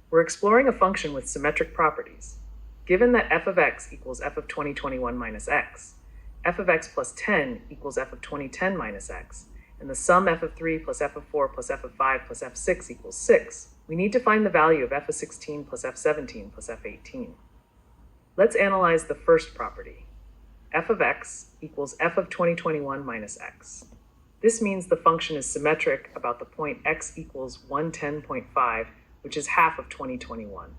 We're exploring a function with symmetric properties. Given that f of x equals f of 2021 minus x, f of x plus 10 equals f of 2010 minus x, and the sum f of 3 plus f of 4 plus f of 5 plus f of 6 equals 6, we need to find the value of f of 16 plus f 17 plus f 18. Let's analyze the first property. F of x equals f of 2021 minus x. This means the function is symmetric about the point x equals 110.5, which is half of 2021.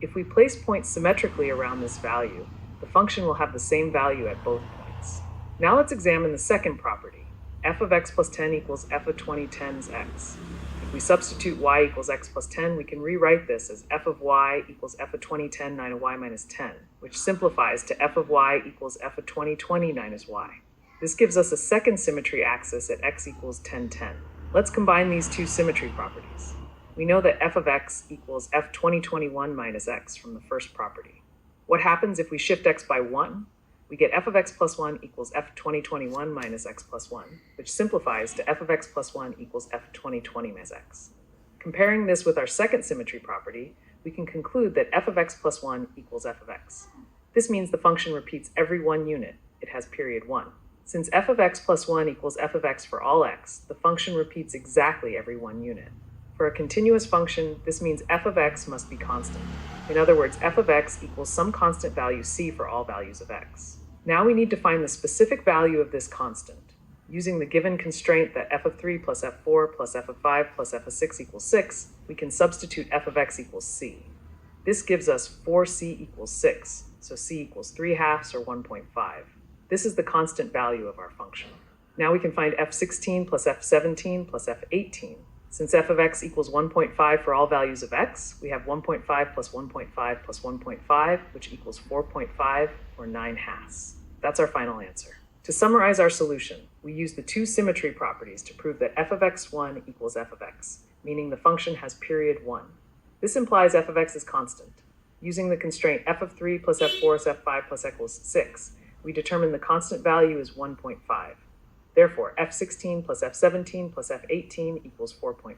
If we place points symmetrically around this value, the function will have the same value at both points. Now let's examine the second property. F of x plus 10 equals f of 2010's x. If we substitute y equals x plus 10, we can rewrite this as f of y equals f of 2010 9 of y minus 10, which simplifies to f of y equals f of 2020 minus y. This gives us a second symmetry axis at x equals 10, 10. Let's combine these two symmetry properties. We know that f of x equals f 2021 minus x from the first property. What happens if we shift x by 1? We get f of x plus 1 equals f 2021 minus x plus 1, which simplifies to f of x plus 1 equals f 2020 minus x. Comparing this with our second symmetry property, we can conclude that f of x plus 1 equals f of x. This means the function repeats every 1 unit. It has period 1. Since f of x plus 1 equals f of x for all x, the function repeats exactly every 1 unit. For a continuous function, this means f of x must be constant. In other words, f of x equals some constant value c for all values of x. Now we need to find the specific value of this constant. Using the given constraint that f of 3 plus f4 plus f of 5 plus f of 6 equals 6, we can substitute f of x equals c. This gives us 4c equals 6, so c equals 3 halves or 1.5. This is the constant value of our function. Now we can find f16 plus f17 plus f18. Since f of x equals 1.5 for all values of x, we have 1.5 plus 1.5 plus 1.5, which equals 4.5, or 9 halves. That's our final answer. To summarize our solution, we use the two symmetry properties to prove that f of x1 equals f of x, meaning the function has period 1. This implies f of x is constant. Using the constraint f of 3 plus f4 plus f5 plus equals 6, we determine the constant value is 1.5. Therefore, f16 plus f17 plus f18 equals 4.5.